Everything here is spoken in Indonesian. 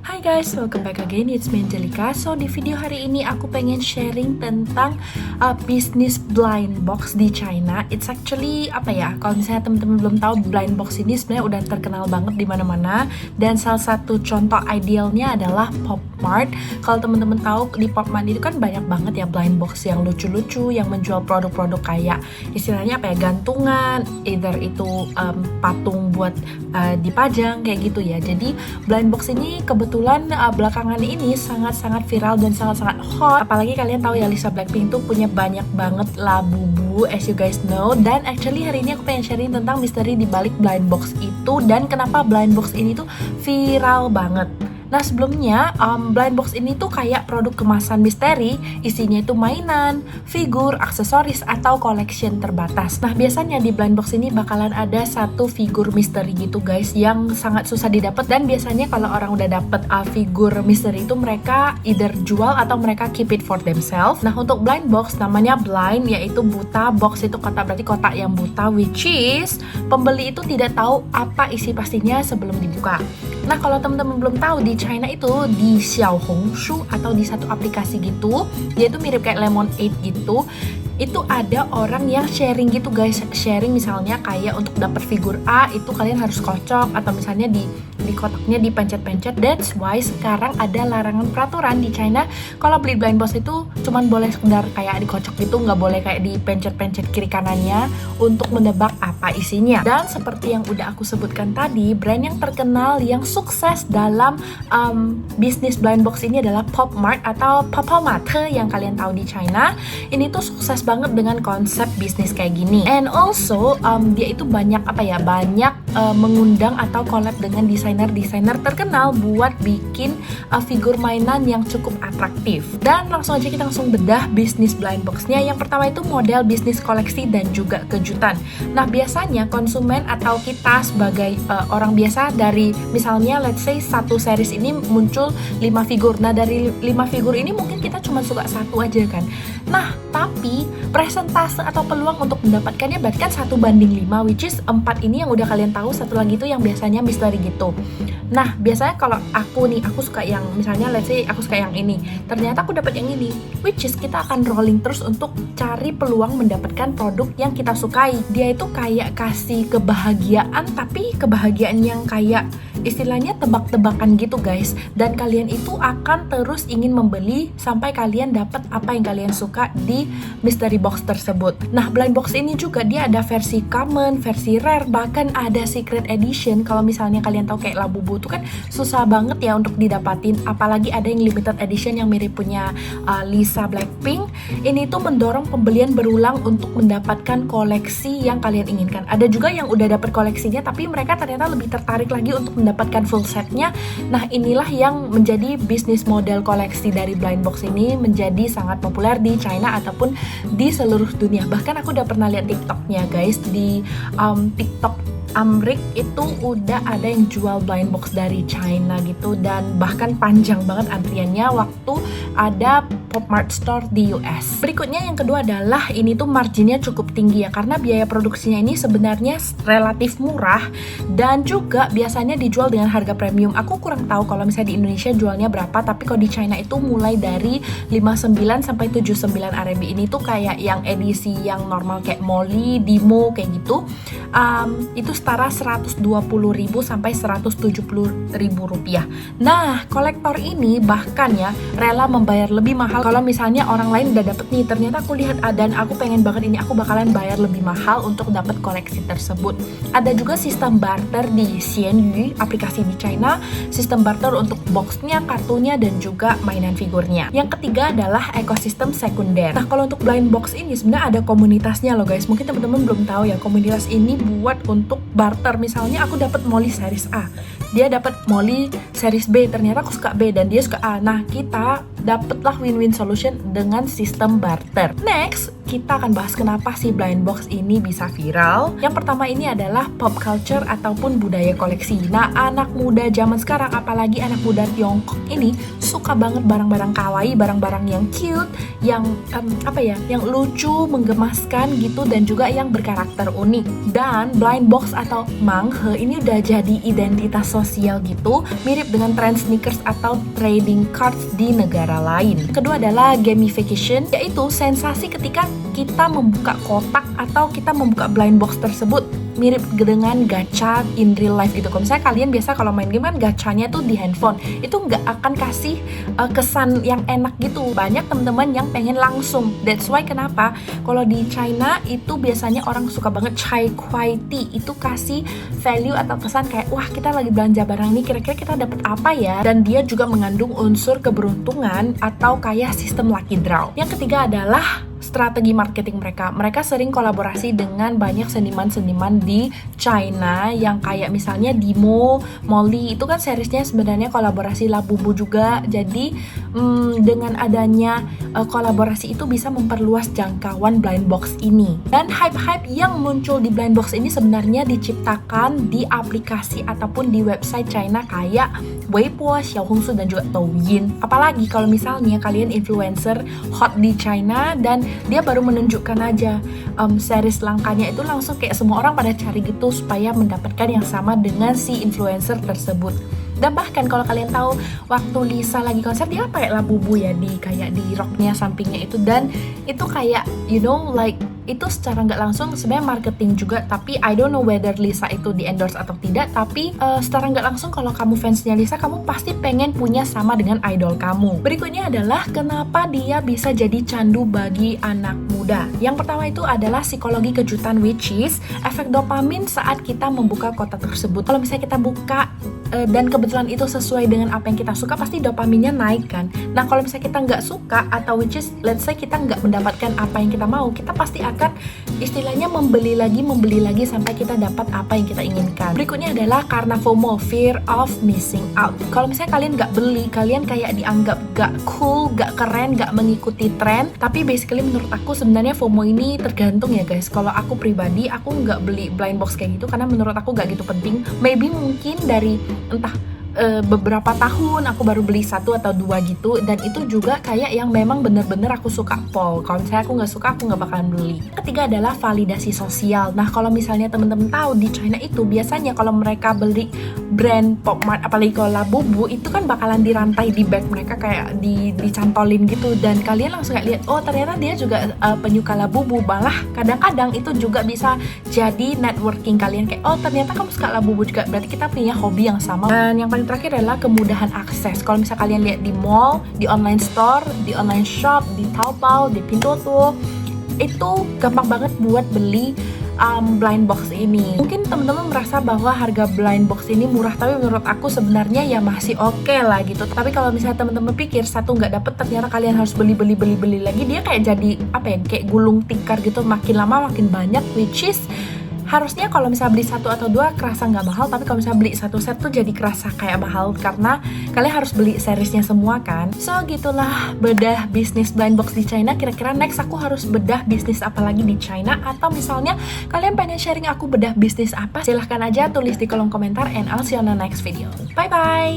Hai guys, welcome back again, it's me Angelica. So di video hari ini aku pengen sharing tentang bisnis blind box di China. It's actually kalau misalnya teman-teman belum tahu, blind box ini sebenarnya udah terkenal banget di mana-mana. Dan salah satu contoh idealnya adalah Pop Mart. Kalau teman-teman tahu di Pop Mart itu kan banyak banget ya blind box yang lucu-lucu, yang menjual produk-produk kayak istilahnya gantungan, either itu patung buat dipajang kayak gitu ya. Jadi blind box ini kebetulan belakangan ini sangat-sangat viral dan sangat-sangat hot. Apalagi kalian tahu ya, Lisa Blackpink tuh punya banyak banget labubu as you guys know. Dan actually hari ini aku pengen sharing tentang misteri di balik blind box itu dan kenapa blind box ini tuh viral banget. Nah sebelumnya, blind box ini tuh kayak produk kemasan misteri, isinya itu mainan, figur, aksesoris, atau collection terbatas. Nah biasanya di blind box ini bakalan ada satu figur misteri gitu guys, yang sangat susah didapat. Dan biasanya kalau orang udah dapet figur misteri itu, mereka either jual atau mereka keep it for themselves. Nah untuk blind box namanya blind, yaitu buta, box itu kotak, berarti kotak yang buta, which is pembeli itu tidak tahu apa isi pastinya sebelum dibuka. Nah kalau teman-teman belum tahu, di China itu di Xiaohongshu atau di satu aplikasi gitu, dia itu mirip kayak Lemonade gitu. Itu ada orang yang sharing gitu guys, sharing misalnya kayak untuk dapat figur A itu kalian harus kocok, atau misalnya di kotaknya dipencet-pencet. That's why sekarang ada larangan peraturan di China kalau beli blind box itu cuman boleh sekedar kayak dikocok gitu, nggak boleh kayak dipencet-pencet kiri kanannya untuk menebak apa isinya. Dan seperti yang udah aku sebutkan tadi, brand yang terkenal yang sukses dalam bisnis blind box ini adalah Pop Mart atau Pop-Mart yang kalian tahu di China. Ini tuh sukses banget dengan konsep bisnis kayak gini. And also dia itu banyak mengundang atau collab dengan desainer terkenal buat bikin figur mainan yang cukup atraktif. Dan langsung aja kita bedah bisnis blind boxnya. Yang pertama itu model bisnis koleksi dan juga kejutan. Nah biasanya konsumen atau kita sebagai orang biasa, dari misalnya let's say satu series ini muncul 5 figur. Nah dari 5 figur ini mungkin kita cuma suka satu aja kan. Nah tapi presentase atau peluang untuk mendapatkannya berarti kan 1:5, which is 4 ini yang udah kalian tahu, satu lagi itu yang biasanya misteri gitu. Nah biasanya kalau aku suka yang misalnya let's say aku suka yang ini, ternyata aku dapat yang ini, which is kita akan rolling terus untuk cari peluang mendapatkan produk yang kita sukai. Dia itu kayak kasih kebahagiaan, tapi kebahagiaan yang kayak istilahnya tebak-tebakan gitu guys. Dan kalian itu akan terus ingin membeli sampai kalian dapat apa yang kalian suka di mystery box tersebut. Nah blind box ini juga dia ada versi common, versi rare, bahkan ada secret edition. Kalau misalnya kalian tahu kayak labubu itu kan susah banget ya untuk didapatin, apalagi ada yang limited edition yang mirip punya Lisa Blackpink. Ini tuh mendorong pembelian berulang untuk mendapatkan koleksi yang kalian inginkan. Ada juga yang udah dapat koleksinya tapi mereka ternyata lebih tertarik lagi untuk mendapatkan full setnya. Nah inilah yang menjadi bisnis model koleksi dari blind box ini menjadi sangat populer di China ataupun di seluruh dunia. Bahkan aku udah pernah lihat TikToknya guys, di TikTok Amrik itu udah ada yang jual blind box dari China gitu, dan bahkan panjang banget antriannya waktu ada Pop Mart Store di US. Berikutnya yang kedua adalah ini tuh marginnya cukup tinggi ya, karena biaya produksinya ini sebenarnya relatif murah dan juga biasanya dijual dengan harga premium. Aku kurang tahu kalau misalnya di Indonesia jualnya berapa, tapi kalau di China itu mulai dari 59 sampai 79 RMB. Ini tuh kayak yang edisi yang normal kayak Molly, Dimo kayak gitu. Itu setara 120.000 sampai 170.000 rupiah. Nah, kolektor ini bahkan ya rela membayar lebih mahal kalau misalnya orang lain udah dapet nih. Ternyata aku lihat dan aku pengen banget ini, aku bakalan bayar lebih mahal untuk dapat koleksi tersebut. Ada juga sistem barter di Xianyu, aplikasi di China, sistem barter untuk boxnya, kartunya, dan juga mainan figurnya. Yang ketiga adalah ekosistem sekunder. Nah, kalau untuk blind box ini sebenarnya ada komunitasnya loh guys. Mungkin teman-teman belum tahu ya, komunitas ini buat untuk barter. Misalnya aku dapat Molly series A, dia dapat Molly series B, ternyata aku suka B dan dia suka A. Nah kita dapatlah win-win solution dengan sistem barter. Next, kita akan bahas kenapa sih blind box ini bisa viral. Yang pertama ini adalah pop culture ataupun budaya koleksi. Nah, anak muda zaman sekarang, apalagi anak muda Tiongkok ini suka banget barang-barang kawaii, barang-barang yang cute, yang yang lucu, menggemaskan gitu, dan juga yang berkarakter unik. Dan blind box atau manghe ini udah jadi identitas sosial gitu, mirip dengan tren sneakers atau trading cards di negara lain. Kedua adalah gamification, yaitu sensasi ketika kita membuka kotak atau kita membuka blind box tersebut, mirip dengan gacha in real life gitu. Kalau misalnya kalian biasa kalau main game kan gachanya tuh di handphone, itu nggak akan kasih kesan yang enak gitu. Banyak teman-teman yang pengen langsung. That's why kenapa kalau di China itu biasanya orang suka banget chai kuai tea, itu kasih value atau kesan kayak wah kita lagi belanja barang ini, kira-kira kita dapat apa ya. Dan dia juga mengandung unsur keberuntungan atau kayak sistem lucky draw. Yang ketiga adalah strategi marketing mereka. Mereka sering kolaborasi dengan banyak seniman-seniman di China yang kayak misalnya Dimo, Molly, itu kan seriesnya sebenarnya kolaborasi Labubu juga. Jadi dengan adanya kolaborasi itu bisa memperluas jangkauan blind box ini. Dan hype-hype yang muncul di blind box ini sebenarnya diciptakan di aplikasi ataupun di website China kayak Weibo, Xiaohongshu, dan juga Douyin. Apalagi kalau misalnya kalian influencer hot di China dan dia baru menunjukkan aja series langkahnya, itu langsung kayak semua orang pada cari gitu supaya mendapatkan yang sama dengan si influencer tersebut. Dan bahkan kalau kalian tahu waktu Lisa lagi konser, dia pakai Labubu ya di roknya sampingnya itu, dan itu kayak itu secara nggak langsung sebenarnya marketing juga, tapi I don't know whether Lisa itu di endorse atau tidak, tapi secara nggak langsung kalau kamu fansnya Lisa, kamu pasti pengen punya sama dengan idol kamu. Berikutnya adalah kenapa dia bisa jadi candu bagi anak muda. Yang pertama itu adalah psikologi kejutan, which is efek dopamin saat kita membuka kotak tersebut. Kalau misalnya kita buka dan kebetulan itu sesuai dengan apa yang kita suka, pasti dopaminnya naik kan. Nah kalau misalnya kita nggak suka atau which is let's say kita nggak mendapatkan apa yang kita mau, kita pasti akan istilahnya membeli lagi sampai kita dapat apa yang kita inginkan. Berikutnya adalah karena FOMO, fear of missing out. Kalau misalnya kalian nggak beli, kalian kayak dianggap gak cool, gak keren, gak mengikuti tren. Tapi basically menurut aku sebenarnya FOMO ini tergantung ya guys. Kalau aku pribadi, aku nggak beli blind box kayak gitu karena menurut aku gak gitu penting. Maybe mungkin dari entah beberapa tahun aku baru beli 1 atau 2 gitu, dan itu juga kayak yang memang bener-bener aku suka pol. Kalau misalnya aku nggak suka, aku nggak bakalan beli. Ketiga adalah validasi sosial. Nah kalau misalnya temen-temen tahu di China itu biasanya kalau mereka beli brand Pop Mart, apalagi kalau Labubu, itu kan bakalan dirantai di bag mereka kayak dicantolin gitu, dan kalian langsung kayak lihat oh ternyata dia juga penyuka Labubu. Malah kadang-kadang itu juga bisa jadi networking kalian, kayak oh ternyata kamu suka Labubu juga, berarti kita punya hobi yang sama. Dan yang paling terakhir adalah kemudahan akses. Kalau misalnya kalian lihat di mall, di online store, di online shop, di Taobao, di Pinduoduo, itu gampang banget buat beli blind box ini. Mungkin teman-teman merasa bahwa harga blind box ini murah, tapi menurut aku sebenarnya ya masih oke lah gitu. Tapi kalau misalnya teman-teman pikir satu nggak dapet, ternyata kalian harus beli lagi, dia kayak jadi kayak gulung tikar gitu, makin lama makin banyak, which is harusnya kalau misalnya beli 1 atau 2 kerasa nggak mahal, tapi kalau misalnya beli 1 set tuh jadi kerasa kayak mahal karena kalian harus beli seriesnya semua kan. So gitulah bedah bisnis blind box di China. Kira-kira next aku harus bedah bisnis apa lagi di China, atau misalnya kalian pengen sharing aku bedah bisnis apa, silahkan aja tulis di kolom komentar, and I'll see you on the next video. Bye bye.